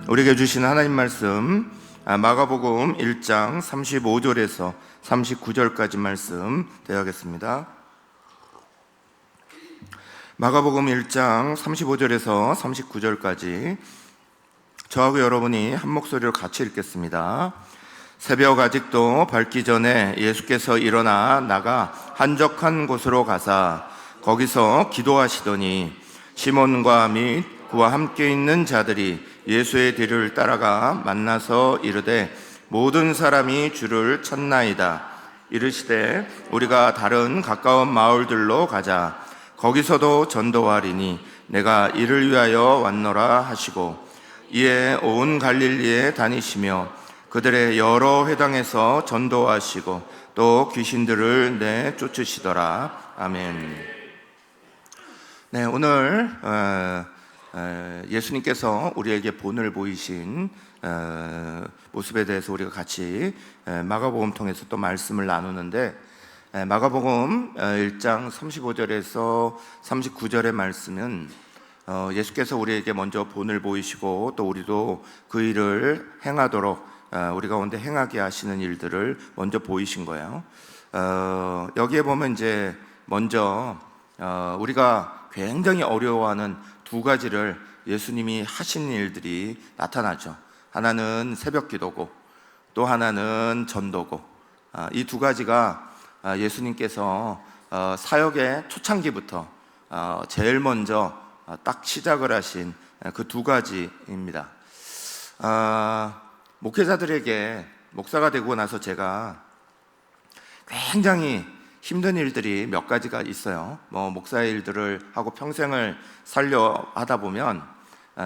우리에게 주신 하나님 말씀 마가복음 1장 35절에서 39절까지 말씀 대하겠습니다. 마가복음 1장 35절에서 39절까지 저하고 여러분이 한 목소리로 같이 읽겠습니다. 새벽 아직도 밝기 전에 예수께서 일어나 나가 한적한 곳으로 가사 거기서 기도하시더니 시몬과 및 그와 함께 있는 자들이 예수의 뒤를 따라가 만나서 이르되 모든 사람이 주를 찾나이다. 이르시되 우리가 다른 가까운 마을들로 가자. 거기서도 전도하리니 내가 이를 위하여 왔노라 하시고 이에 온 갈릴리에 다니시며 그들의 여러 회당에서 전도하시고 또 귀신들을 내쫓으시더라. 아멘. 네, 오늘 예수님께서 우리에게 본을 보이신 모습에 대해서 우리가 같이 마가복음 통해서 또 말씀을 나누는데, 마가복음 1장 35절에서 39절의 말씀은 예수께서 우리에게 먼저 본을 보이시고 또 우리도 그 일을 행하도록 우리 가운데 행하게 하시는 일들을 먼저 보이신 거예요. 여기에 보면 이제 먼저 우리가 굉장히 어려워하는 두 가지를 예수님이 하신 일들이 나타나죠. 하나는 새벽 기도고 또 하나는 전도고, 이 두 가지가 예수님께서 사역의 초창기부터 제일 먼저 딱 시작을 하신 그 두 가지입니다. 목회자들에게 목사가 되고 나서 제가 굉장히 힘든 일들이 몇 가지가 있어요. 목사의 일들을 하고 평생을 살려 하다 보면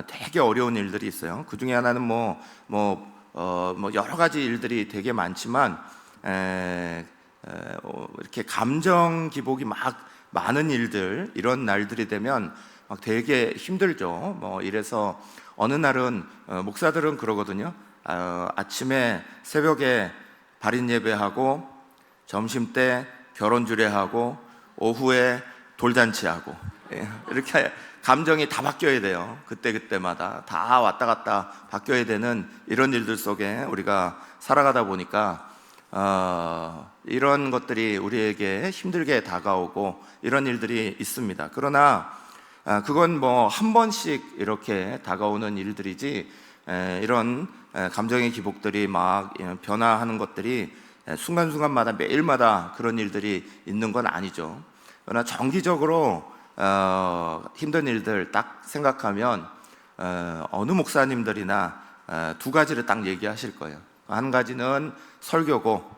되게 어려운 일들이 있어요. 그 중에 하나는 여러 가지 일들이 되게 많지만 이렇게 감정 기복이 막 많은 일들, 이런 날들이 되면 막 되게 힘들죠. 이래서 어느 날은 목사들은 그러거든요. 아침에 새벽에 발인 예배하고 점심 때 결혼 주례하고 오후에 돌잔치하고, 이렇게 감정이 다 바뀌어야 돼요. 그때마다 다 왔다 갔다 바뀌어야 되는 이런 일들 속에 우리가 살아가다 보니까 이런 것들이 우리에게 힘들게 다가오고 이런 일들이 있습니다. 그러나 그건 한 번씩 이렇게 다가오는 일들이지, 이런 감정의 기복들이 막 변화하는 것들이 순간순간마다 매일마다 그런 일들이 있는 건 아니죠. 그러나 정기적으로 힘든 일들 딱 생각하면 어느 목사님들이나 두 가지를 딱 얘기하실 거예요. 한 가지는 설교고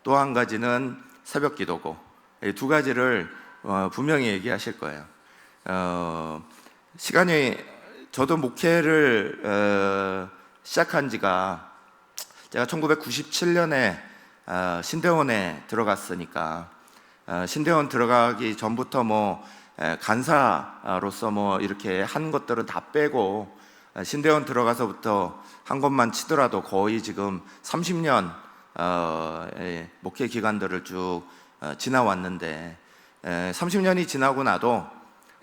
또 한 가지는 새벽 기도고, 이 두 가지를 분명히 얘기하실 거예요. 시간이, 저도 목회를 시작한 지가, 제가 1997년에 신대원에 들어갔으니까 신대원 들어가기 전부터 간사로서 이렇게 한 것들은 다 빼고 신대원 들어가서부터 한 것만 치더라도 거의 지금 30년 목회 기간들을 쭉 지나왔는데, 30년이 지나고 나도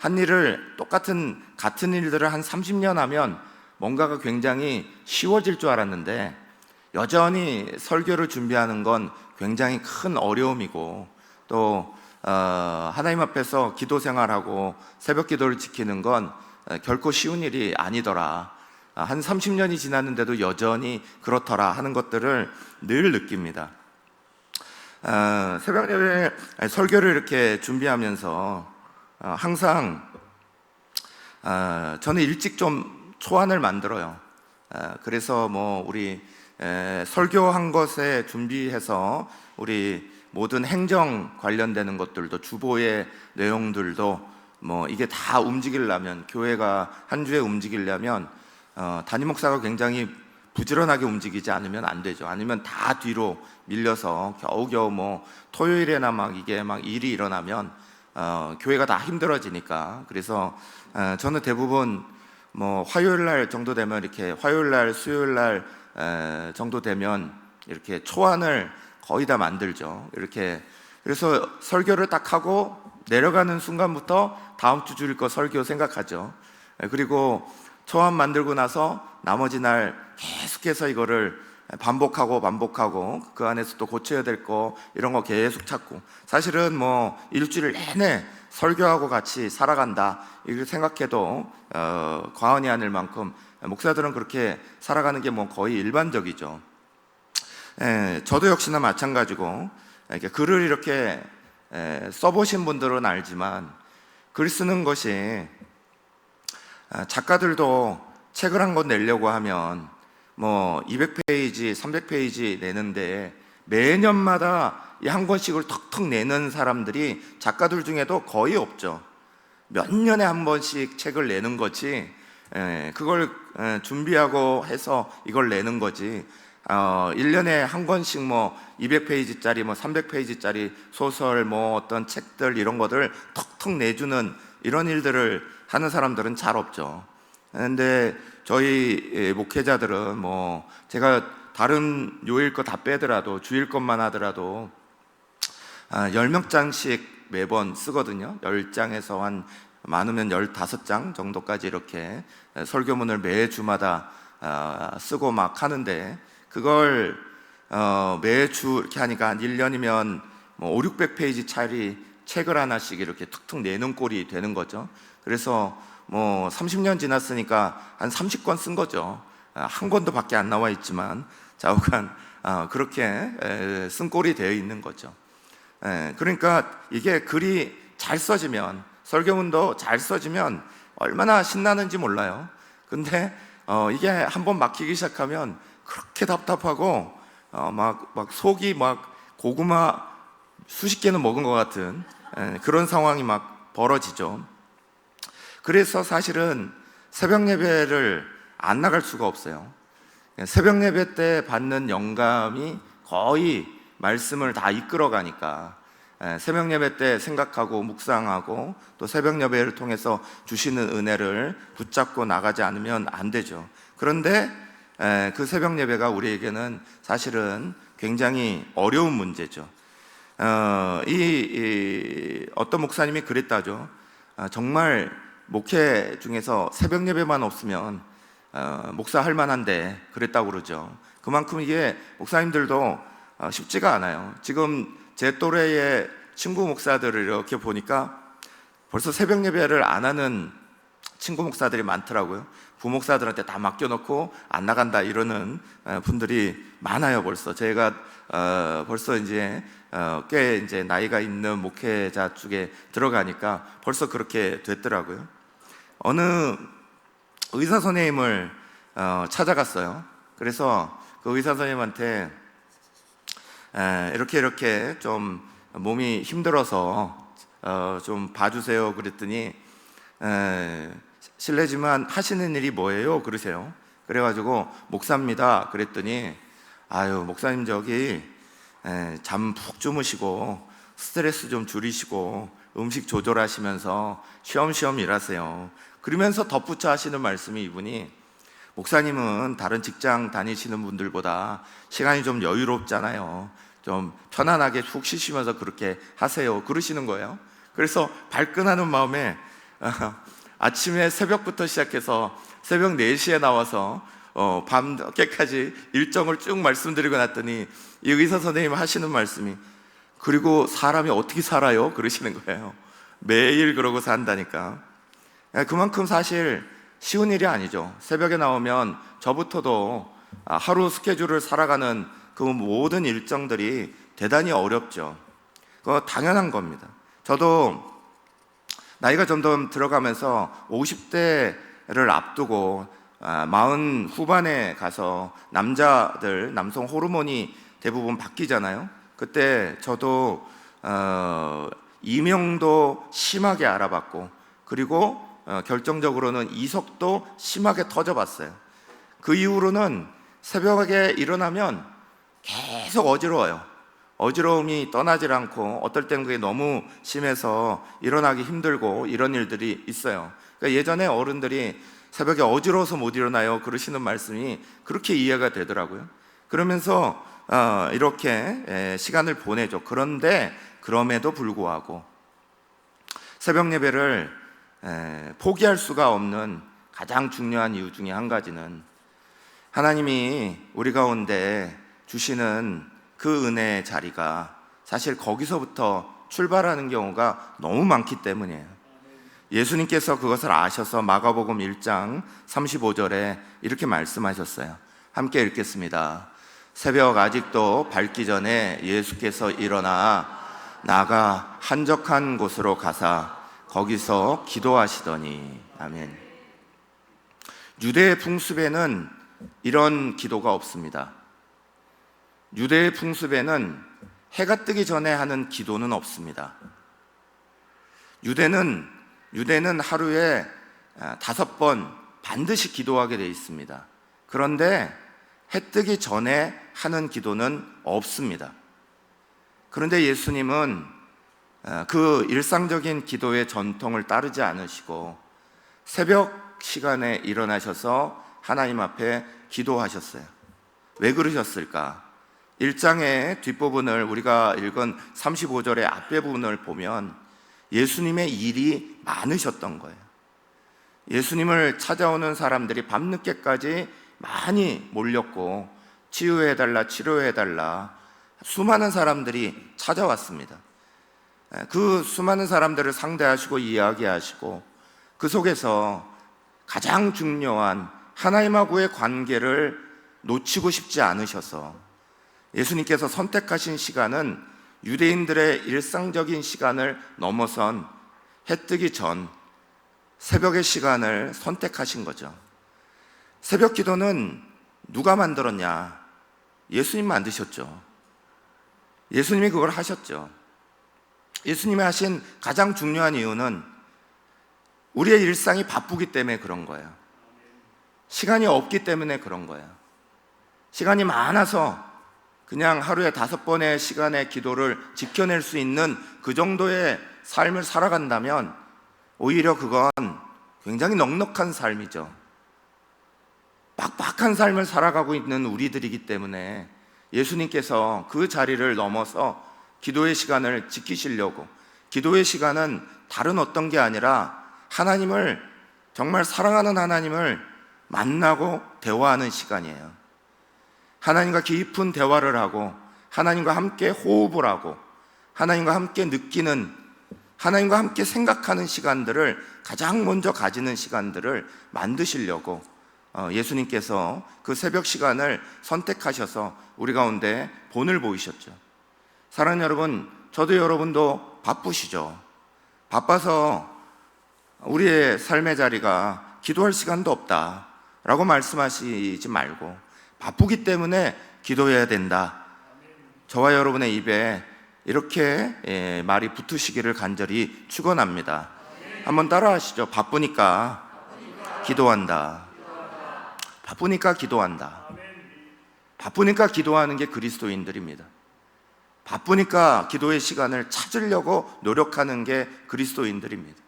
한 일을 같은 일들을 한 30년 하면 뭔가가 굉장히 쉬워질 줄 알았는데, 여전히 설교를 준비하는 건 굉장히 큰 어려움이고, 또 하나님 앞에서 기도 생활하고 새벽 기도를 지키는 건 결코 쉬운 일이 아니더라, 한 30년이 지났는데도 여전히 그렇더라 하는 것들을 늘 느낍니다. 새벽 예배 설교를 이렇게 준비하면서 항상 저는 일찍 좀 초안을 만들어요. 그래서 우리 설교한 것에 준비해서 우리 모든 행정 관련되는 것들도, 주보의 내용들도 이게 다 움직이려면, 교회가 한 주에 움직이려면 담임 목사가 굉장히 부지런하게 움직이지 않으면 안 되죠. 아니면 다 뒤로 밀려서 겨우겨우 토요일에나 이게 일이 일어나면 교회가 다 힘들어지니까. 그래서 저는 대부분 화요일 날 정도 되면, 이렇게 화요일 날, 수요일 날 정도 되면 이렇게 초안을 거의 다 만들죠. 이렇게. 그래서 설교를 딱 하고 내려가는 순간부터 다음 주 주일 거 설교 생각하죠. 그리고 초안 만들고 나서 나머지 날 계속해서 이거를 반복하고 그 안에서 또 고쳐야 될 거 이런 거 계속 찾고, 사실은 뭐 일주일 내내 설교하고 같이 살아간다 이렇게 생각해도 과언이 아닐 만큼 목사들은 그렇게 살아가는 게 뭐 거의 일반적이죠. 저도 역시나 마찬가지고, 이렇게 글을 이렇게 써보신 분들은 알지만, 글 쓰는 것이 작가들도 책을 한 권 내려고 하면 뭐 200페이지, 300페이지 내는데 매년마다 이 한 권씩을 턱턱 내는 사람들이 작가들 중에도 거의 없죠. 몇 년에 한 번씩 책을 내는 거지, 그걸 준비하고 해서 이걸 내는 거지, 1년에 한 권씩 뭐 200페이지짜리 뭐 300페이지짜리 소설 뭐 어떤 책들 이런 것들 턱턱 내주는 이런 일들을 하는 사람들은 잘 없죠. 근데 저희 목회자들은 뭐 제가 다른 요일 거 다 빼더라도 주일 것만 하더라도 10명장씩 매번 쓰거든요. 10장에서 한 많으면 15장 정도까지 이렇게 설교문을 매주마다 쓰고 막 하는데, 그걸 매주 이렇게 하니까 한 1년이면 뭐 5, 600페이지짜리 책을 하나씩 이렇게 툭툭 내는 꼴이 되는 거죠. 그래서 뭐 30년 지났으니까 한 30권 쓴 거죠. 한 권도 밖에 안 나와 있지만 좌우간 그렇게 쓴 꼴이 되어 있는 거죠. 그러니까 이게 글이 잘 써지면, 설교문도 잘 써지면 얼마나 신나는지 몰라요. 근데 이게 한번 막히기 시작하면 그렇게 답답하고 막 속이 막 고구마 수십 개는 먹은 것 같은 그런 상황이 막 벌어지죠. 그래서 사실은 새벽 예배를 안 나갈 수가 없어요. 새벽 예배 때 받는 영감이 거의 말씀을 다 이끌어 가니까 새벽 예배 때 생각하고 묵상하고 또 새벽 예배를 통해서 주시는 은혜를 붙잡고 나가지 않으면 안 되죠. 그런데 그 새벽 예배가 우리에게는 사실은 굉장히 어려운 문제죠. 어떤 목사님이 그랬다죠. 정말 목회 중에서 새벽 예배만 없으면 목사할 만한데, 그랬다고 그러죠. 그만큼 이게 목사님들도 쉽지가 않아요. 지금 제 또래의 친구 목사들을 이렇게 보니까 벌써 새벽 예배를 안 하는 친구 목사들이 많더라고요. 부목사들한테 다 맡겨놓고 안 나간다 이러는 분들이 많아요. 벌써 제가 벌써 이제 꽤 이제 나이가 있는 목회자 쪽에 들어가니까 벌써 그렇게 됐더라고요. 어느 의사 선생님을 찾아갔어요. 그래서 그 의사 선생님한테 이렇게 좀 몸이 힘들어서 좀 봐주세요 그랬더니, 실례지만 하시는 일이 뭐예요? 그러세요. 그래가지고 목사입니다 그랬더니, 아유 목사님 저기 잠 푹 주무시고 스트레스 좀 줄이시고 음식 조절하시면서 쉬엄쉬엄 일하세요. 그러면서 덧붙여 하시는 말씀이, 이분이 목사님은 다른 직장 다니시는 분들보다 시간이 좀 여유롭잖아요. 좀 편안하게 푹 쉬시면서 그렇게 하세요 그러시는 거예요. 그래서 발끈하는 마음에 아침에 새벽부터 시작해서 새벽 4시에 나와서 밤늦게까지 일정을 쭉 말씀드리고 났더니 이 의사 선생님 하시는 말씀이, 그리고 사람이 어떻게 살아요? 그러시는 거예요. 매일 그러고 산다니까. 그만큼 사실 쉬운 일이 아니죠. 새벽에 나오면 저부터도 하루 스케줄을 살아가는 그 모든 일정들이 대단히 어렵죠. 그거 당연한 겁니다. 저도 나이가 점점 들어가면서 50대를 앞두고 40 후반에 가서 남성 호르몬이 대부분 바뀌잖아요. 그때 저도 이명도 심하게 알아봤고, 그리고 결정적으로는 이석도 심하게 터져봤어요. 그 이후로는 새벽에 일어나면 계속 어지러워요. 어지러움이 떠나질 않고 어떨 땐 그게 너무 심해서 일어나기 힘들고 이런 일들이 있어요. 그러니까 예전에 어른들이 새벽에 어지러워서 못 일어나요 그러시는 말씀이 그렇게 이해가 되더라고요. 그러면서 이렇게 시간을 보내죠. 그런데 그럼에도 불구하고 새벽 예배를 포기할 수가 없는 가장 중요한 이유 중에 한 가지는 하나님이 우리 가운데 주시는 그 은혜의 자리가 사실 거기서부터 출발하는 경우가 너무 많기 때문이에요. 예수님께서 그것을 아셔서 마가복음 1장 35절에 이렇게 말씀하셨어요. 함께 읽겠습니다. 새벽 아직도 밝기 전에 예수께서 일어나 나가 한적한 곳으로 가사 거기서 기도하시더니. 아멘. 유대의 풍습에는 이런 기도가 없습니다. 유대의 풍습에는 해가 뜨기 전에 하는 기도는 없습니다. 유대는 하루에 5번 반드시 기도하게 되어 있습니다. 그런데 해 뜨기 전에 하는 기도는 없습니다. 그런데 예수님은 그 일상적인 기도의 전통을 따르지 않으시고 새벽 시간에 일어나셔서 하나님 앞에 기도하셨어요. 왜 그러셨을까? 1장의 뒷부분을 우리가 읽은 35절의 앞에 부분을 보면 예수님의 일이 많으셨던 거예요. 예수님을 찾아오는 사람들이 밤늦게까지 많이 몰렸고 치유해달라 치료해달라 수많은 사람들이 찾아왔습니다. 그 수많은 사람들을 상대하시고 이야기하시고 그 속에서 가장 중요한 하나님하고의 관계를 놓치고 싶지 않으셔서 예수님께서 선택하신 시간은 유대인들의 일상적인 시간을 넘어선 해 뜨기 전 새벽의 시간을 선택하신 거죠. 새벽 기도는 누가 만들었냐? 예수님 만드셨죠. 예수님이 그걸 하셨죠. 예수님이 하신 가장 중요한 이유는 우리의 일상이 바쁘기 때문에 그런 거예요. 시간이 없기 때문에 그런 거예요. 시간이 많아서 그냥 하루에 5번의 시간의 기도를 지켜낼 수 있는 그 정도의 삶을 살아간다면 오히려 그건 굉장히 넉넉한 삶이죠. 빡빡한 삶을 살아가고 있는 우리들이기 때문에 예수님께서 그 자리를 넘어서 기도의 시간을 지키시려고, 기도의 시간은 다른 어떤 게 아니라 하나님을, 정말 사랑하는 하나님을 만나고 대화하는 시간이에요. 하나님과 깊은 대화를 하고 하나님과 함께 호흡을 하고 하나님과 함께 느끼는, 하나님과 함께 생각하는 시간들을 가장 먼저 가지는 시간들을 만드시려고 예수님께서 그 새벽 시간을 선택하셔서 우리 가운데 본을 보이셨죠. 사랑하는 여러분, 저도 여러분도 바쁘시죠. 바빠서 우리의 삶의 자리가 기도할 시간도 없다라고 말씀하시지 말고 바쁘기 때문에 기도해야 된다, 저와 여러분의 입에 이렇게 말이 붙으시기를 간절히 축원합니다. 한번 따라 하시죠. 바쁘니까 기도한다. 바쁘니까 기도한다. 바쁘니까 기도하는 게 그리스도인들입니다. 바쁘니까 기도의 시간을 찾으려고 노력하는 게 그리스도인들입니다.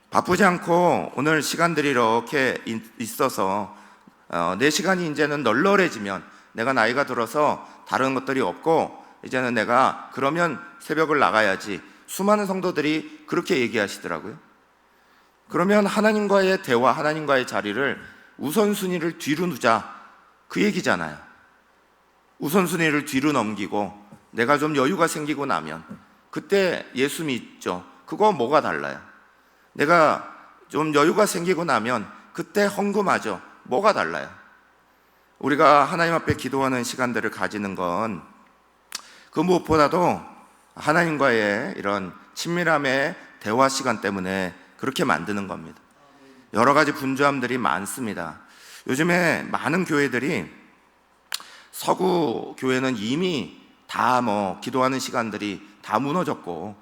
바쁘지 않고 오늘 시간들이 이렇게 있어서 내 시간이 이제는 널널해지면, 내가 나이가 들어서 다른 것들이 없고 이제는 내가 그러면 새벽을 나가야지, 수많은 성도들이 그렇게 얘기하시더라고요. 그러면 하나님과의 대화, 하나님과의 자리를 우선순위를 뒤로 두자, 그 얘기잖아요. 우선순위를 뒤로 넘기고 내가 좀 여유가 생기고 나면 그때 예수 믿죠. 그거 뭐가 달라요? 내가 좀 여유가 생기고 나면 그때 헌금하죠. 뭐가 달라요? 우리가 하나님 앞에 기도하는 시간들을 가지는 건 그 무엇보다도 하나님과의 이런 친밀함의 대화 시간 때문에 그렇게 만드는 겁니다. 여러 가지 분주함들이 많습니다. 요즘에 많은 교회들이, 서구 교회는 이미 다 기도하는 시간들이 다 무너졌고,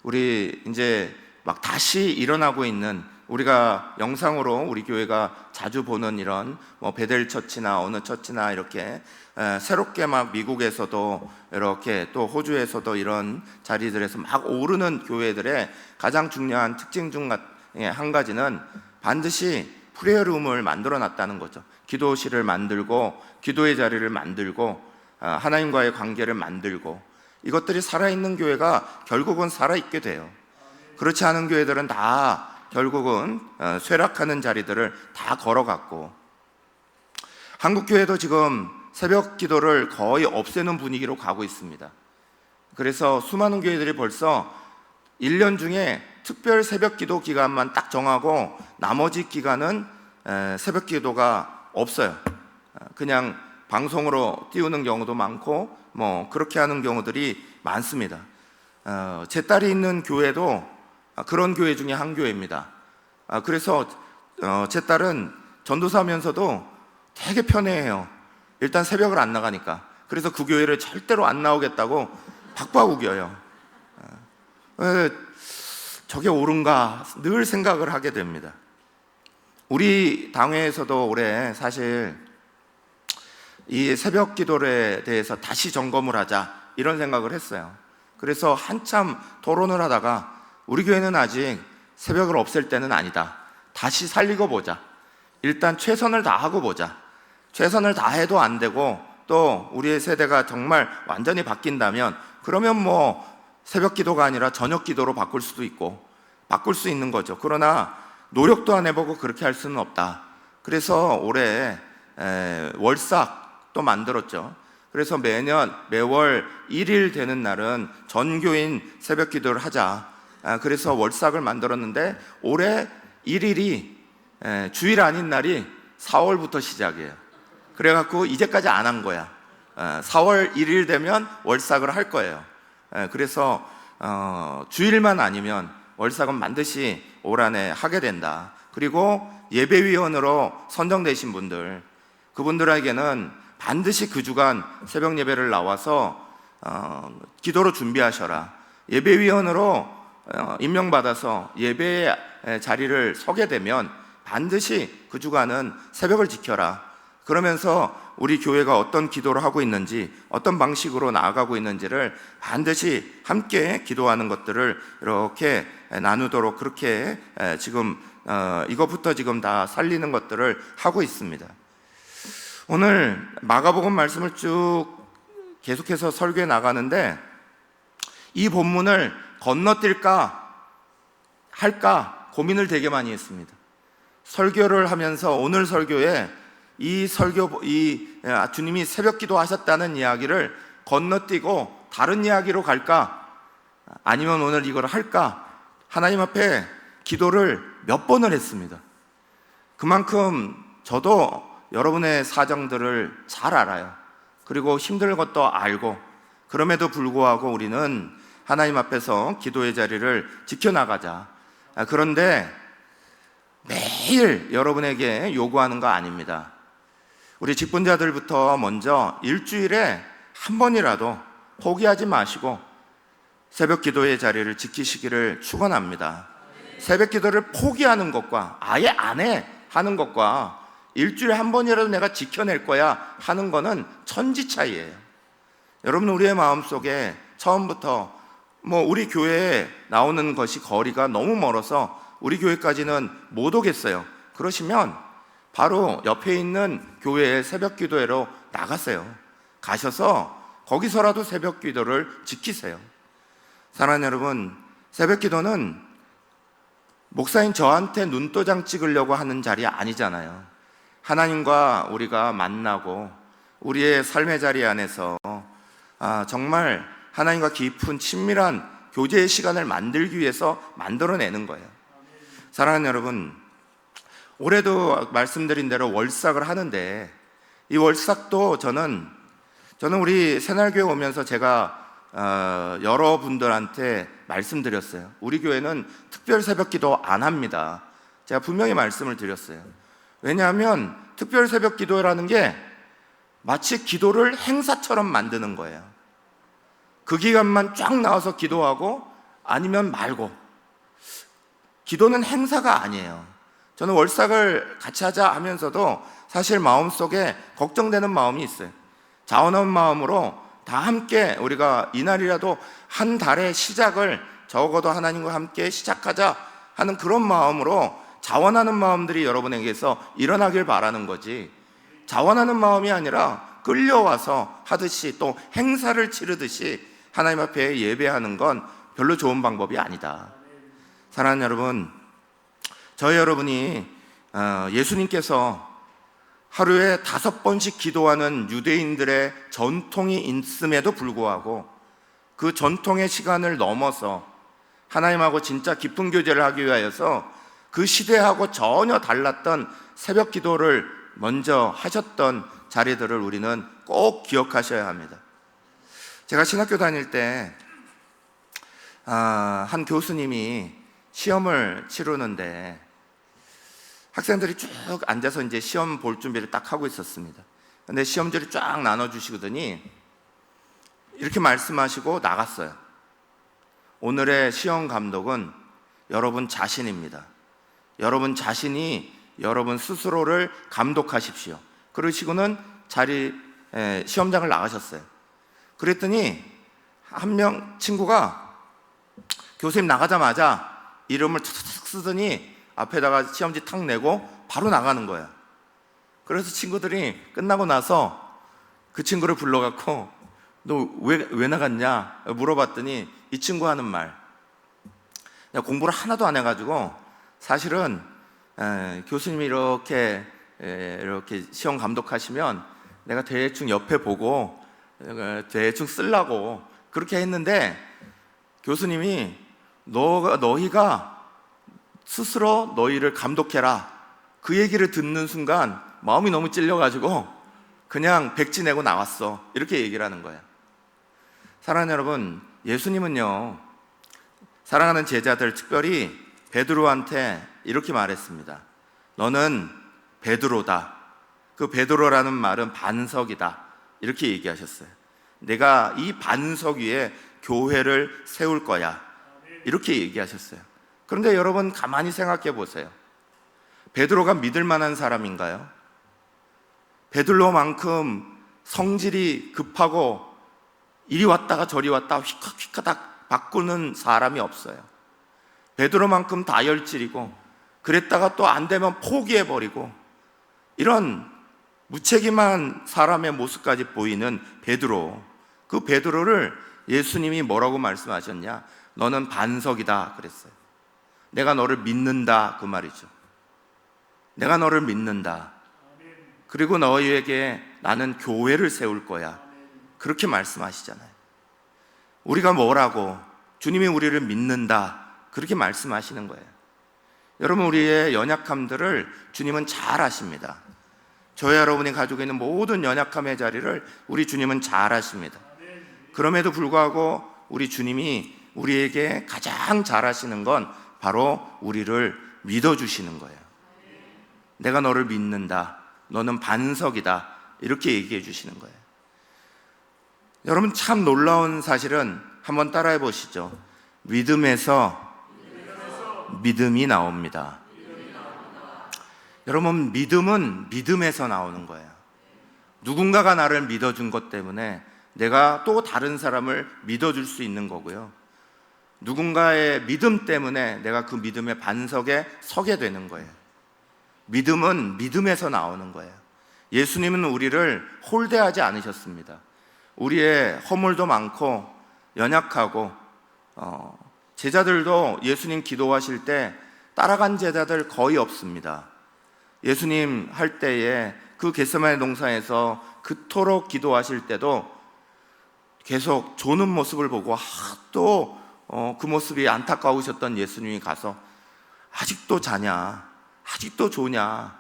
우리 이제 막 다시 일어나고 있는, 우리가 영상으로 우리 교회가 자주 보는 이런 베델 처치나 어느 처치나 이렇게 새롭게 막 미국에서도 이렇게 또 호주에서도 이런 자리들에서 막 오르는 교회들의 가장 중요한 특징 중 한 가지는 반드시 프레어룸을 만들어 놨다는 거죠. 기도실을 만들고 기도의 자리를 만들고 하나님과의 관계를 만들고, 이것들이 살아있는 교회가 결국은 살아있게 돼요. 그렇지 않은 교회들은 다 결국은 쇠락하는 자리들을 다 걸어갔고, 한국교회도 지금 새벽 기도를 거의 없애는 분위기로 가고 있습니다. 그래서 수많은 교회들이 벌써 1년 중에 특별 새벽 기도 기간만 딱 정하고 나머지 기간은 새벽 기도가 없어요. 그냥 방송으로 띄우는 경우도 많고 뭐 그렇게 하는 경우들이 많습니다. 제 딸이 있는 교회도 그런 교회 중에 한 교회입니다. 그래서 제 딸은 전도사면서도 되게 편해해요. 일단 새벽을 안 나가니까. 그래서 그 교회를 절대로 안 나오겠다고 박박 우겨요. 저게 옳은가 늘 생각을 하게 됩니다. 우리 당회에서도 올해 사실 이 새벽 기도에 대해서 다시 점검을 하자 이런 생각을 했어요. 그래서 한참 토론을 하다가 우리 교회는 아직 새벽을 없앨 때는 아니다. 다시 살리고 보자. 일단 최선을 다하고 보자. 최선을 다해도 안 되고 또 우리의 세대가 정말 완전히 바뀐다면 그러면 뭐 새벽 기도가 아니라 저녁 기도로 바꿀 수도 있고 바꿀 수 있는 거죠. 그러나 노력도 안 해보고 그렇게 할 수는 없다. 그래서 올해 월삭도 만들었죠. 그래서 매월 1일 되는 날은 전교인 새벽 기도를 하자. 그래서 월삭을 만들었는데 올해 1일이 주일 아닌 날이 4월부터 시작이에요. 그래갖고 이제까지 안 한 거야. 4월 1일 되면 월삭을 할 거예요. 그래서 주일만 아니면 월삭은 반드시 올 한해 하게 된다. 그리고 예배위원으로 선정되신 분들, 그분들에게는 반드시 그 주간 새벽 예배를 나와서 기도로 준비하셔라. 예배위원으로 임명받아서 예배의 자리를 서게 되면 반드시 그 주간은 새벽을 지켜라. 그러면서 우리 교회가 어떤 기도를 하고 있는지, 어떤 방식으로 나아가고 있는지를 반드시 함께 기도하는 것들을 이렇게 나누도록 그렇게 지금 이것부터 지금 다 살리는 것들을 하고 있습니다. 오늘 마가복음 말씀을 쭉 계속해서 설교해 나가는데 이 본문을 건너뛸까 할까 고민을 되게 많이 했습니다. 설교를 하면서 오늘 설교에 이 주님이 새벽 기도 하셨다는 이야기를 건너뛰고 다른 이야기로 갈까? 아니면 오늘 이걸 할까? 하나님 앞에 기도를 몇 번을 했습니다. 그만큼 저도 여러분의 사정들을 잘 알아요. 그리고 힘든 것도 알고, 그럼에도 불구하고 우리는 하나님 앞에서 기도의 자리를 지켜나가자. 그런데 매일 여러분에게 요구하는 거 아닙니다. 우리 직분자들부터 먼저 일주일에 한 번이라도 포기하지 마시고 새벽 기도의 자리를 지키시기를 축원합니다. 새벽 기도를 포기하는 것과 아예 안 해 하는 것과 일주일에 한 번이라도 내가 지켜낼 거야 하는 거는 천지 차이예요. 여러분, 우리의 마음속에 처음부터 우리 교회에 나오는 것이 거리가 너무 멀어서 우리 교회까지는 못 오겠어요. 그러시면 바로 옆에 있는 교회의 새벽 기도회로 나가세요. 가셔서 거기서라도 새벽 기도를 지키세요. 사랑하는 여러분, 새벽 기도는 목사인 저한테 눈도장 찍으려고 하는 자리 아니잖아요. 하나님과 우리가 만나고 우리의 삶의 자리 안에서 정말 하나님과 깊은 친밀한 교제의 시간을 만들기 위해서 만들어내는 거예요. 사랑하는 여러분, 올해도 말씀드린 대로 월삭을 하는데 이 월삭도 저는 우리 새날교회 오면서 제가 여러분들한테 말씀드렸어요. 우리 교회는 특별 새벽 기도 안 합니다. 제가 분명히 말씀을 드렸어요. 왜냐하면 특별 새벽 기도라는 게 마치 기도를 행사처럼 만드는 거예요. 그 기간만 쫙 나와서 기도하고 아니면 말고. 기도는 행사가 아니에요. 저는 월삭을 같이 하자 하면서도 사실 마음속에 걱정되는 마음이 있어요. 자원한 마음으로 다 함께 우리가 이날이라도 한 달의 시작을 적어도 하나님과 함께 시작하자 하는 그런 마음으로 자원하는 마음들이 여러분에게서 일어나길 바라는 거지, 자원하는 마음이 아니라 끌려와서 하듯이 또 행사를 치르듯이 하나님 앞에 예배하는 건 별로 좋은 방법이 아니다. 사랑하는 여러분, 저희 여러분이 예수님께서 하루에 5번씩 기도하는 유대인들의 전통이 있음에도 불구하고 그 전통의 시간을 넘어서 하나님하고 진짜 깊은 교제를 하기 위하여서 그 시대하고 전혀 달랐던 새벽 기도를 먼저 하셨던 자리들을 우리는 꼭 기억하셔야 합니다. 제가 신학교 다닐 때 한 교수님이 시험을 치르는데 학생들이 쭉 앉아서 이제 시험 볼 준비를 딱 하고 있었습니다. 근데 시험지를 쫙 나눠주시더니 이렇게 말씀하시고 나갔어요. 오늘의 시험 감독은 여러분 자신입니다. 여러분 자신이 여러분 스스로를 감독하십시오. 그러시고는 시험장을 나가셨어요. 그랬더니 한 명 친구가 교수님 나가자마자 이름을 탁탁 쓰더니 앞에다가 시험지 탁 내고 바로 나가는 거야. 그래서 친구들이 끝나고 나서 그 친구를 불러갖고 너 왜 나갔냐 물어봤더니 이 친구 하는 말, 공부를 하나도 안 해가지고 사실은 교수님이 이렇게 시험 감독하시면 내가 대충 옆에 보고 대충 쓰려고 그렇게 했는데 교수님이 너희가 스스로 너희를 감독해라 그 얘기를 듣는 순간 마음이 너무 찔려가지고 그냥 백지 내고 나왔어. 이렇게 얘기를 하는 거예요. 사랑하는 여러분, 예수님은요 사랑하는 제자들, 특별히 베드로한테 이렇게 말했습니다. 너는 베드로다. 그 베드로라는 말은 반석이다. 이렇게 얘기하셨어요. 내가 이 반석 위에 교회를 세울 거야. 이렇게 얘기하셨어요. 그런데 여러분 가만히 생각해 보세요. 베드로가 믿을 만한 사람인가요? 베드로만큼 성질이 급하고 이리 왔다가 저리 왔다 휙휙하닥 바꾸는 사람이 없어요. 베드로만큼 다혈질이고 그랬다가 또 안 되면 포기해버리고 이런 무책임한 사람의 모습까지 보이는 베드로, 그 베드로를 예수님이 뭐라고 말씀하셨냐? 너는 반석이다 그랬어요. 내가 너를 믿는다 그 말이죠. 내가 너를 믿는다. 그리고 너희에게 나는 교회를 세울 거야. 그렇게 말씀하시잖아요. 우리가 뭐라고? 주님이 우리를 믿는다. 그렇게 말씀하시는 거예요. 여러분, 우리의 연약함들을 주님은 잘 아십니다. 저와 여러분이 가지고 있는 모든 연약함의 자리를 우리 주님은 잘 아십니다. 그럼에도 불구하고 우리 주님이 우리에게 가장 잘 하시는 건 바로 우리를 믿어주시는 거예요. 내가 너를 믿는다. 너는 반석이다. 이렇게 얘기해 주시는 거예요. 여러분, 참 놀라운 사실은 한번 따라해 보시죠. 믿음에서 믿음이 나옵니다. 여러분, 믿음은 믿음에서 나오는 거예요. 누군가가 나를 믿어준 것 때문에 내가 또 다른 사람을 믿어줄 수 있는 거고요. 누군가의 믿음 때문에 내가 그 믿음의 반석에 서게 되는 거예요. 믿음은 믿음에서 나오는 거예요. 예수님은 우리를 홀대하지 않으셨습니다. 우리의 허물도 많고 연약하고 제자들도 예수님 기도하실 때 따라간 제자들 거의 없습니다. 예수님 할 때에 그 겟세마네 동산에서 그토록 기도하실 때도 계속 조는 모습을 보고 또 그 모습이 안타까우셨던 예수님이 가서 아직도 자냐? 아직도 조냐?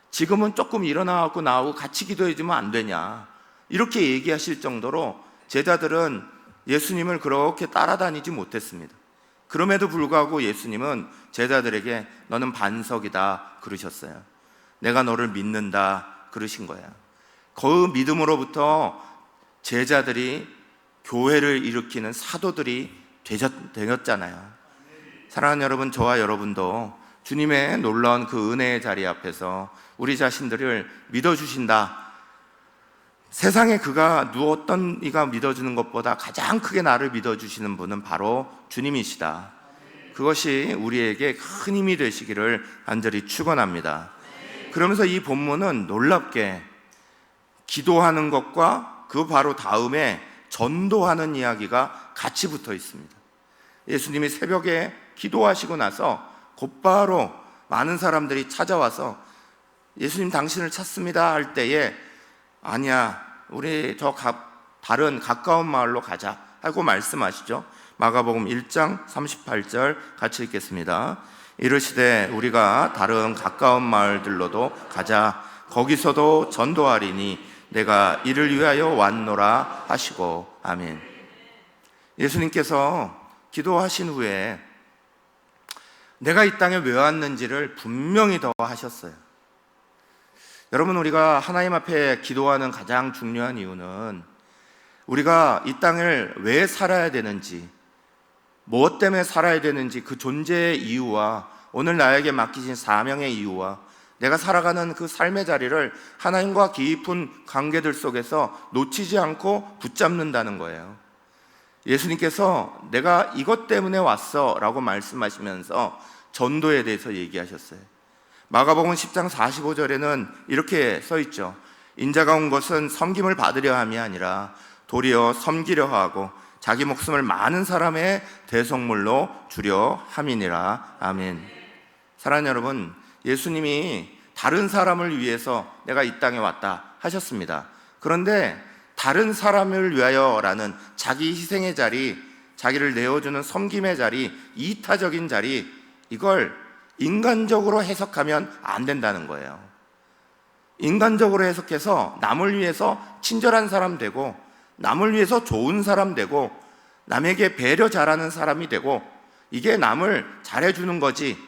지금은 조금 일어나고 나하고 같이 기도해주면 안 되냐? 이렇게 얘기하실 정도로 제자들은 예수님을 그렇게 따라다니지 못했습니다. 그럼에도 불구하고 예수님은 제자들에게 너는 반석이다 그러셨어요. 내가 너를 믿는다 그러신 거예요. 그 믿음으로부터 제자들이 교회를 일으키는 사도들이 되었잖아요. 사랑하는 여러분, 저와 여러분도 주님의 놀라운 그 은혜의 자리 앞에서 우리 자신들을 믿어주신다. 세상에 어떤 이가 믿어주는 것보다 가장 크게 나를 믿어주시는 분은 바로 주님이시다. 그것이 우리에게 큰 힘이 되시기를 간절히 축원합니다. 그러면서 이 본문은 놀랍게 기도하는 것과 그 바로 다음에 전도하는 이야기가 같이 붙어 있습니다. 예수님이 새벽에 기도하시고 나서 곧바로 많은 사람들이 찾아와서 예수님 당신을 찾습니다 할 때에 아니야, 우리 다른 가까운 마을로 가자 하고 말씀하시죠. 마가복음 1장 38절 같이 읽겠습니다. 이르시되 우리가 다른 가까운 마을들로도 가자. 거기서도 전도하리니 내가 이를 위하여 왔노라 하시고. 아멘. 예수님께서 기도하신 후에 내가 이 땅에 왜 왔는지를 분명히 더 하셨어요. 여러분, 우리가 하나님 앞에 기도하는 가장 중요한 이유는 우리가 이 땅을 왜 살아야 되는지, 무엇 때문에 살아야 되는지, 그 존재의 이유와 오늘 나에게 맡기신 사명의 이유와 내가 살아가는 그 삶의 자리를 하나님과 깊은 관계들 속에서 놓치지 않고 붙잡는다는 거예요. 예수님께서 내가 이것 때문에 왔어 라고 말씀하시면서 전도에 대해서 얘기하셨어요. 마가복음 10장 45절에는 이렇게 써 있죠. 인자가 온 것은 섬김을 받으려 함이 아니라 도리어 섬기려 하고 자기 목숨을 많은 사람의 대속물로 주려 함이니라. 아멘. 사랑하는 여러분, 예수님이 다른 사람을 위해서 내가 이 땅에 왔다 하셨습니다. 그런데 다른 사람을 위하여라는 자기 희생의 자리, 자기를 내어주는 섬김의 자리, 이타적인 자리, 이걸 인간적으로 해석하면 안 된다는 거예요. 인간적으로 해석해서 남을 위해서 친절한 사람 되고, 남을 위해서 좋은 사람 되고, 남에게 배려 잘하는 사람이 되고, 이게 남을 잘해주는 거지,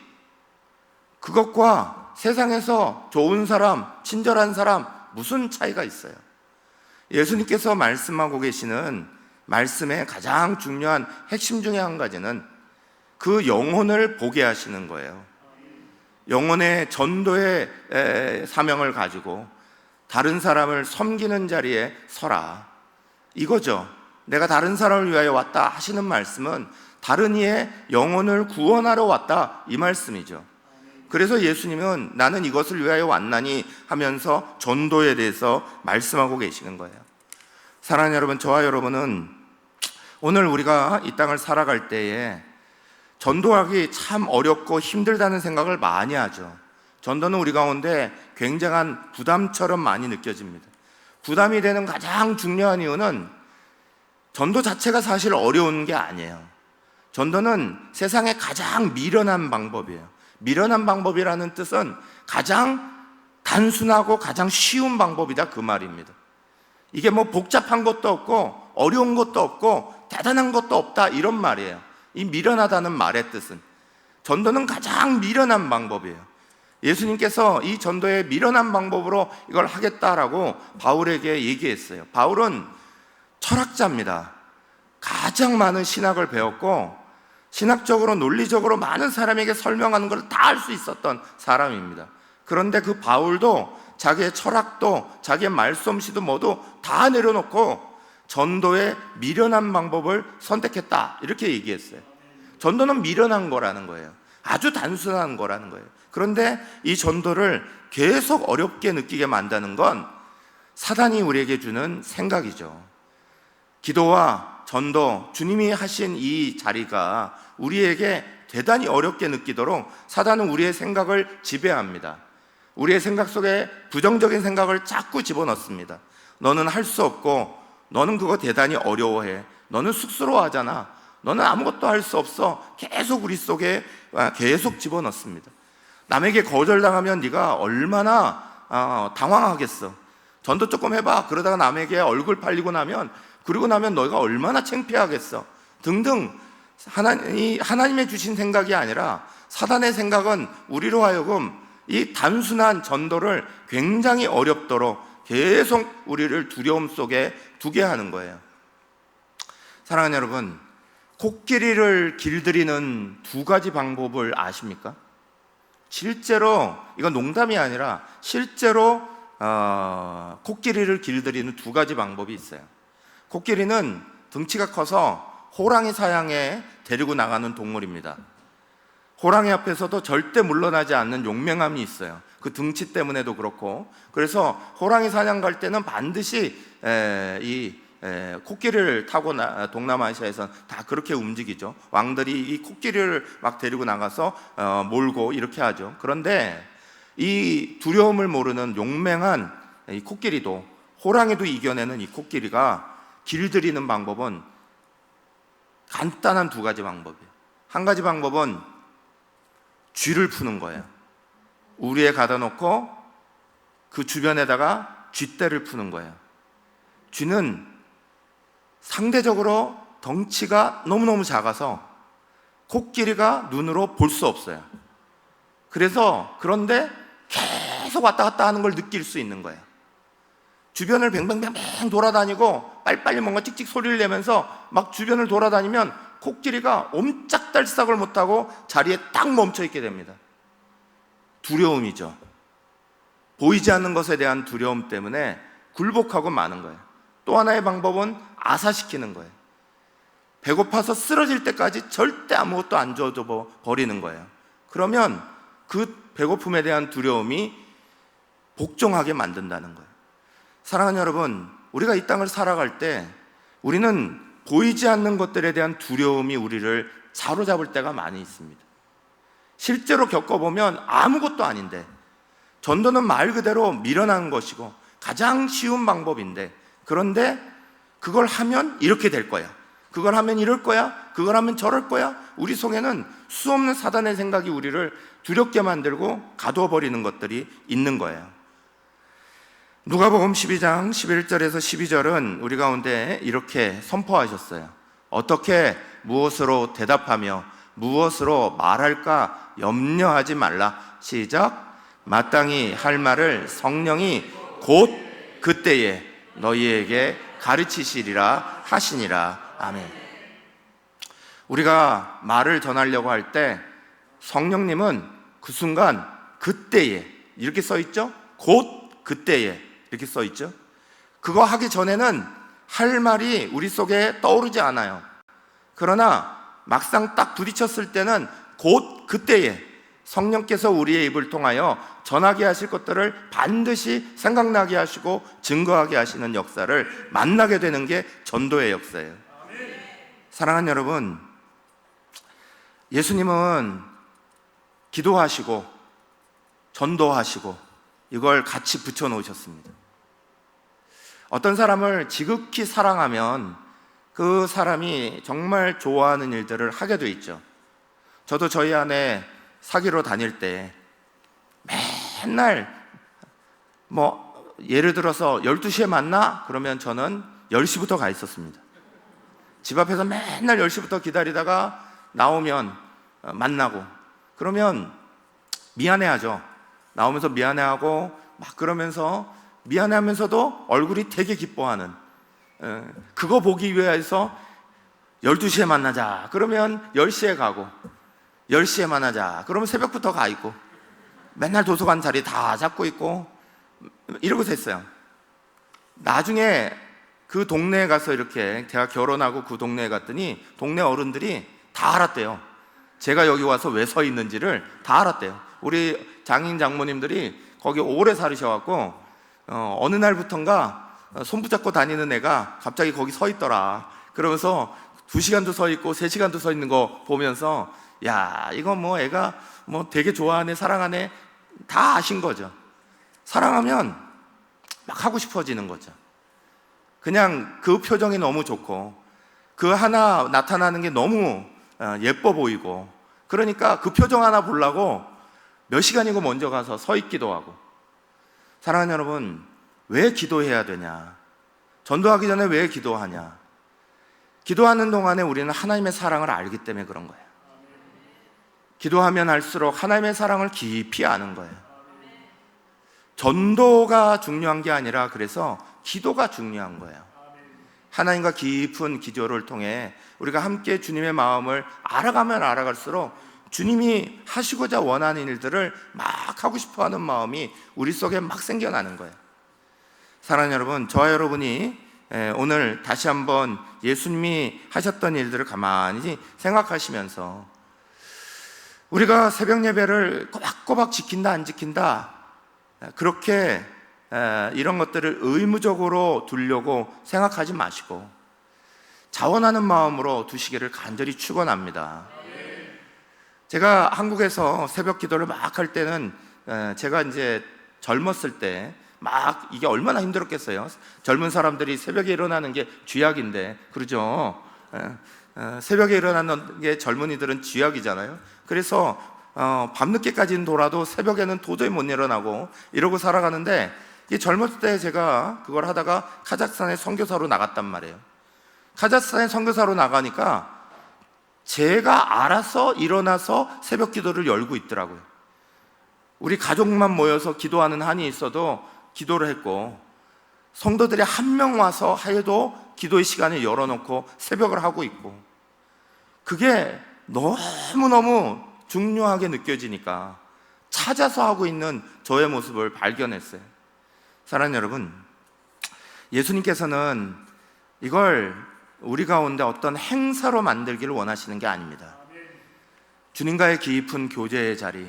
그것과 세상에서 좋은 사람, 친절한 사람 무슨 차이가 있어요? 예수님께서 말씀하고 계시는 말씀의 가장 중요한 핵심 중에 한 가지는 그 영혼을 보게 하시는 거예요. 영혼의 전도의 사명을 가지고 다른 사람을 섬기는 자리에 서라, 이거죠. 내가 다른 사람을 위하여 왔다 하시는 말씀은 다른 이의 영혼을 구원하러 왔다, 이 말씀이죠. 그래서 예수님은 나는 이것을 위하여 왔나니 하면서 전도에 대해서 말씀하고 계시는 거예요. 사랑하는 여러분, 저와 여러분은 오늘 우리가 이 땅을 살아갈 때에 전도하기 참 어렵고 힘들다는 생각을 많이 하죠. 전도는 우리 가운데 굉장한 부담처럼 많이 느껴집니다. 부담이 되는 가장 중요한 이유는 전도 자체가 사실 어려운 게 아니에요. 전도는 세상에 가장 미련한 방법이에요. 미련한 방법이라는 뜻은 가장 단순하고 가장 쉬운 방법이다, 그 말입니다. 이게 뭐 복잡한 것도 없고 어려운 것도 없고 대단한 것도 없다, 이런 말이에요. 이 미련하다는 말의 뜻은 전도는 가장 미련한 방법이에요. 예수님께서 이 전도의 미련한 방법으로 이걸 하겠다라고 바울에게 얘기했어요. 바울은 철학자입니다. 가장 많은 신학을 배웠고 신학적으로 논리적으로 많은 사람에게 설명하는 걸 다 할 수 있었던 사람입니다. 그런데 그 바울도 자기의 철학도 자기의 말솜씨도 모두 다 내려놓고 전도의 미련한 방법을 선택했다, 이렇게 얘기했어요. 전도는 미련한 거라는 거예요. 아주 단순한 거라는 거예요. 그런데 이 전도를 계속 어렵게 느끼게 만드는 건 사단이 우리에게 주는 생각이죠. 기도와 전도, 주님이 하신 이 자리가 우리에게 대단히 어렵게 느끼도록 사단은 우리의 생각을 지배합니다. 우리의 생각 속에 부정적인 생각을 자꾸 집어넣습니다. 너는 할 수 없고, 너는 그거 대단히 어려워해, 너는 쑥스러워하잖아, 너는 아무것도 할 수 없어, 계속 우리 속에 계속 집어넣습니다. 남에게 거절당하면 네가 얼마나 당황하겠어. 전도 조금 해봐. 그러다가 남에게 얼굴 팔리고 나면, 그러고 나면 너희가 얼마나 창피하겠어, 등등. 하나님의 주신 생각이 아니라 사단의 생각은 우리로 하여금 이 단순한 전도를 굉장히 어렵도록 계속 우리를 두려움 속에 두게 하는 거예요. 사랑하는 여러분, 코끼리를 길들이는 두 가지 방법을 아십니까? 실제로, 이건 농담이 아니라 실제로 코끼리를 길들이는 두 가지 방법이 있어요. 코끼리는 덩치가 커서 호랑이 사냥에 데리고 나가는 동물입니다. 호랑이 앞에서도 절대 물러나지 않는 용맹함이 있어요. 그 등치 때문에도 그렇고. 그래서 호랑이 사냥 갈 때는 반드시 이 코끼리를 타고 동남아시아에서 다 그렇게 움직이죠. 왕들이 이 코끼리를 막 데리고 나가서 몰고 이렇게 하죠. 그런데 이 두려움을 모르는 용맹한 이 코끼리도, 호랑이도 이겨내는 이 코끼리가 길들이는 방법은 간단한 두 가지 방법이에요. 한 가지 방법은 쥐를 푸는 거예요. 우리에 가다 놓고 그 주변에다가 쥐떼를 푸는 거예요. 쥐는 상대적으로 덩치가 너무너무 작아서 코끼리가 눈으로 볼 수 없어요. 그런데 계속 왔다 갔다 하는 걸 느낄 수 있는 거예요. 주변을 뱅뱅뱅뱅 돌아다니고 빨리빨리 뭔가 찍찍 소리를 내면서 막 주변을 돌아다니면 코끼리가 옴짝달싹을 못하고 자리에 딱 멈춰 있게 됩니다. 두려움이죠. 보이지 않는 것에 대한 두려움 때문에 굴복하고 마는 거예요. 또 하나의 방법은 아사시키는 거예요. 배고파서 쓰러질 때까지 절대 아무것도 안 줘줘 버리는 거예요. 그러면 그 배고픔에 대한 두려움이 복종하게 만든다는 거예요. 사랑하는 여러분, 우리가 이 땅을 살아갈 때 우리는 보이지 않는 것들에 대한 두려움이 우리를 사로잡을 때가 많이 있습니다. 실제로 겪어보면 아무것도 아닌데, 전도는 말 그대로 미련한 것이고 가장 쉬운 방법인데, 그런데 그걸 하면 이렇게 될 거야, 그걸 하면 이럴 거야, 그걸 하면 저럴 거야, 우리 속에는 수없는 사단의 생각이 우리를 두렵게 만들고 가둬버리는 것들이 있는 거예요. 누가복음 12장 11절에서 12절은 우리 가운데 이렇게 선포하셨어요. 어떻게 무엇으로 대답하며 무엇으로 말할까 염려하지 말라. 시작. 마땅히 할 말을 성령이 곧 그때에 너희에게 가르치시리라 하시니라. 아멘. 우리가 말을 전하려고 할 때 성령님은 그 순간 그때에, 이렇게 써 있죠? 곧 그때에 이렇게 써 있죠? 그거 하기 전에는 할 말이 우리 속에 떠오르지 않아요. 그러나 막상 딱 부딪혔을 때는 곧 그때에 성령께서 우리의 입을 통하여 전하게 하실 것들을 반드시 생각나게 하시고 증거하게 하시는 역사를 만나게 되는 게 전도의 역사예요. 사랑하는 여러분, 예수님은 기도하시고 전도하시고 이걸 같이 붙여 놓으셨습니다. 어떤 사람을 지극히 사랑하면 그 사람이 정말 좋아하는 일들을 하게 돼 있죠. 저도 저희 아내 사귀러 다닐 때 맨날 예를 들어서 12시에 만나? 그러면 저는 10시부터 가 있었습니다. 집 앞에서 맨날 10시부터 기다리다가 나오면 만나고, 그러면 미안해하죠. 나오면서 미안해하고 막 그러면서 미안해하면서도 얼굴이 되게 기뻐하는, 그거 보기 위해서 12시에 만나자 그러면 10시에 가고, 10시에 만나자 그러면 새벽부터 가 있고, 맨날 도서관 자리 다 잡고 있고 이러고 있어요. 나중에 그 동네에 가서 이렇게 제가 결혼하고 그 동네에 갔더니 동네 어른들이 다 알았대요. 제가 여기 와서 왜 서 있는지를 다 알았대요. 우리 장인 장모님들이 거기 오래 살으셔갖고 어느 날부턴가 손 붙잡고 다니는 애가 갑자기 거기 서 있더라. 그러면서 2시간도 서 있고 3시간도 서 있는 거 보면서, 야, 이거 애가 되게 좋아하네, 사랑하네, 다 아신 거죠. 사랑하면 막 하고 싶어지는 거죠. 그냥 그 표정이 너무 좋고 그 하나 나타나는 게 너무 예뻐 보이고, 그러니까 그 표정 하나 보려고 몇 시간이고 먼저 가서 서 있기도 하고. 사랑하는 여러분, 왜 기도해야 되냐? 전도하기 전에 왜 기도하냐? 기도하는 동안에 우리는 하나님의 사랑을 알기 때문에 그런 거예요. 기도하면 할수록 하나님의 사랑을 깊이 아는 거예요. 전도가 중요한 게 아니라 그래서 기도가 중요한 거예요. 하나님과 깊은 기도를 통해 우리가 함께 주님의 마음을 알아가면 알아갈수록 주님이 하시고자 원하는 일들을 막 하고 싶어하는 마음이 우리 속에 막 생겨나는 거예요. 사랑하는 여러분, 저와 여러분이 오늘 다시 한번 예수님이 하셨던 일들을 가만히 생각하시면서, 우리가 새벽 예배를 꼬박꼬박 지킨다 안 지킨다 그렇게 이런 것들을 의무적으로 두려고 생각하지 마시고 자원하는 마음으로 두시기를 간절히 축원합니다. 제가 한국에서 새벽 기도를 막 할 때는 제가 이제 젊었을 때 막 이게 얼마나 힘들었겠어요. 젊은 사람들이 새벽에 일어나는 게 쥐약인데, 그러죠? 새벽에 일어나는 게 젊은이들은 쥐약이잖아요. 그래서 밤늦게까지는 돌아도 새벽에는 도저히 못 일어나고 이러고 살아가는데, 이 젊었을 때 제가 그걸 하다가 카자흐스탄에 선교사로 나갔단 말이에요. 카자흐스탄에 선교사로 나가니까 제가 알아서 일어나서 새벽 기도를 열고 있더라고요. 우리 가족만 모여서 기도하는 한이 있어도 기도를 했고, 성도들이 한 명 와서 해도 기도의 시간을 열어놓고 새벽을 하고 있고, 그게 너무너무 중요하게 느껴지니까 찾아서 하고 있는 저의 모습을 발견했어요. 사랑하는 여러분, 예수님께서는 이걸 우리 가운데 어떤 행사로 만들기를 원하시는 게 아닙니다. 주님과의 깊은 교제의 자리,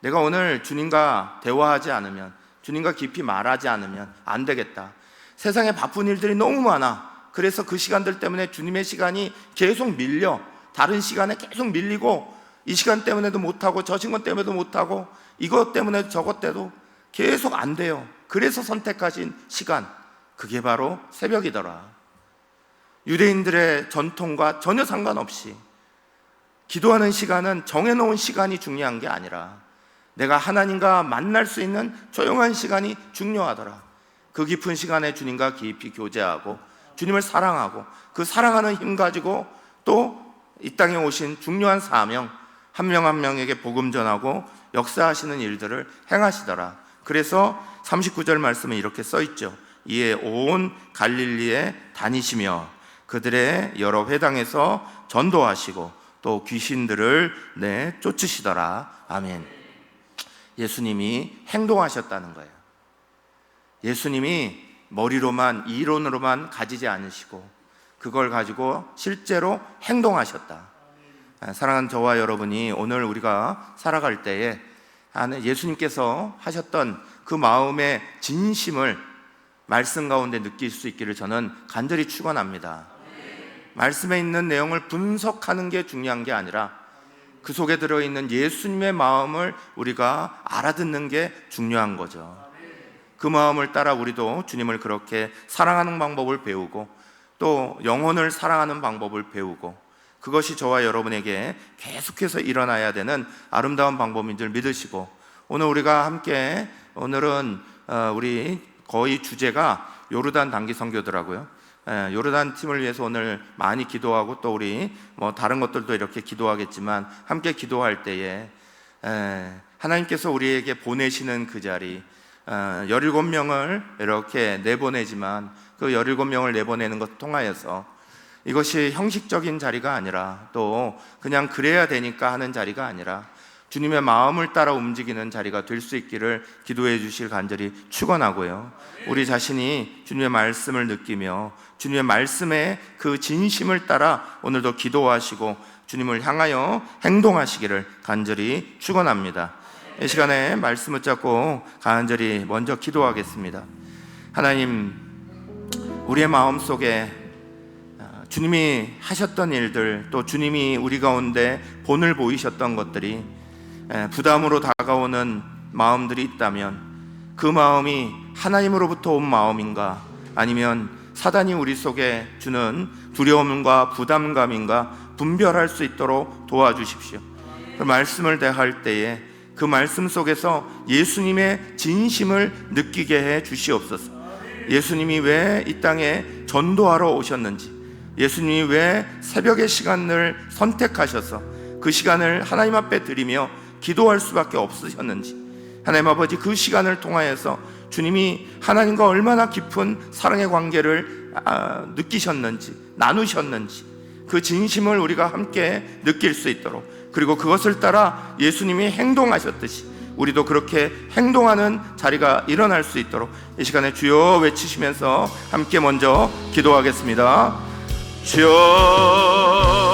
내가 오늘 주님과 대화하지 않으면, 주님과 깊이 말하지 않으면 안 되겠다. 세상에 바쁜 일들이 너무 많아. 그래서 그 시간들 때문에 주님의 시간이 계속 밀려, 다른 시간에 계속 밀리고, 이 시간 때문에도 못하고 저 시간 때문에도 못하고 이것 때문에 저것 때도 계속 안 돼요. 그래서 선택하신 시간, 그게 바로 새벽이더라. 유대인들의 전통과 전혀 상관없이 기도하는 시간은 정해놓은 시간이 중요한 게 아니라 내가 하나님과 만날 수 있는 조용한 시간이 중요하더라. 그 깊은 시간에 주님과 깊이 교제하고 주님을 사랑하고 그 사랑하는 힘 가지고 또 이 땅에 오신 중요한 사명, 한 명 한 명에게 복음 전하고 역사하시는 일들을 행하시더라. 그래서 39절 말씀에 이렇게 써있죠. 이에 온 갈릴리에 다니시며 그들의 여러 회당에서 전도하시고 또 귀신들을 내쫓으시더라. 아멘. 예수님이 행동하셨다는 거예요. 예수님이 머리로만, 이론으로만 가지지 않으시고 그걸 가지고 실제로 행동하셨다. 사랑하는 저와 여러분이 오늘 우리가 살아갈 때에 예수님께서 하셨던 그 마음의 진심을 말씀 가운데 느낄 수 있기를 저는 간절히 축원합니다. 말씀에 있는 내용을 분석하는 게 중요한 게 아니라 그 속에 들어있는 예수님의 마음을 우리가 알아듣는 게 중요한 거죠. 그 마음을 따라 우리도 주님을 그렇게 사랑하는 방법을 배우고 또 영혼을 사랑하는 방법을 배우고 그것이 저와 여러분에게 계속해서 일어나야 되는 아름다운 방법인 줄 믿으시고, 오늘 우리가 함께, 오늘은 우리 거의 주제가 요르단 단기 선교더라고요. 요르단 팀을 위해서 오늘 많이 기도하고 또 우리 다른 것들도 이렇게 기도하겠지만 함께 기도할 때에 하나님께서 우리에게 보내시는 그 자리, 17명을 이렇게 내보내지만 그 17명을 내보내는 것을 통하여서 이것이 형식적인 자리가 아니라 또 그냥 그래야 되니까 하는 자리가 아니라 주님의 마음을 따라 움직이는 자리가 될 수 있기를 기도해 주실 간절히 축원하고요. 우리 자신이 주님의 말씀을 느끼며 주님의 말씀의 그 진심을 따라 오늘도 기도하시고 주님을 향하여 행동하시기를 간절히 축원합니다. 이 시간에 말씀을 잡고 간절히 먼저 기도하겠습니다. 하나님, 우리의 마음속에 주님이 하셨던 일들, 또 주님이 우리 가운데 본을 보이셨던 것들이 부담으로 다가오는 마음들이 있다면 그 마음이 하나님으로부터 온 마음인가, 아니면 사단이 우리 속에 주는 두려움과 부담감인가 분별할 수 있도록 도와주십시오. 그 말씀을 대할 때에 그 말씀 속에서 예수님의 진심을 느끼게 해 주시옵소서. 예수님이 왜 이 땅에 전도하러 오셨는지, 예수님이 왜 새벽의 시간을 선택하셔서 그 시간을 하나님 앞에 드리며 기도할 수밖에 없으셨는지, 하나님 아버지 그 시간을 통하여서 주님이 하나님과 얼마나 깊은 사랑의 관계를 느끼셨는지, 나누셨는지 그 진심을 우리가 함께 느낄 수 있도록, 그리고 그것을 따라 예수님이 행동하셨듯이 우리도 그렇게 행동하는 자리가 일어날 수 있도록 이 시간에 주여 외치시면서 함께 먼저 기도하겠습니다. 주여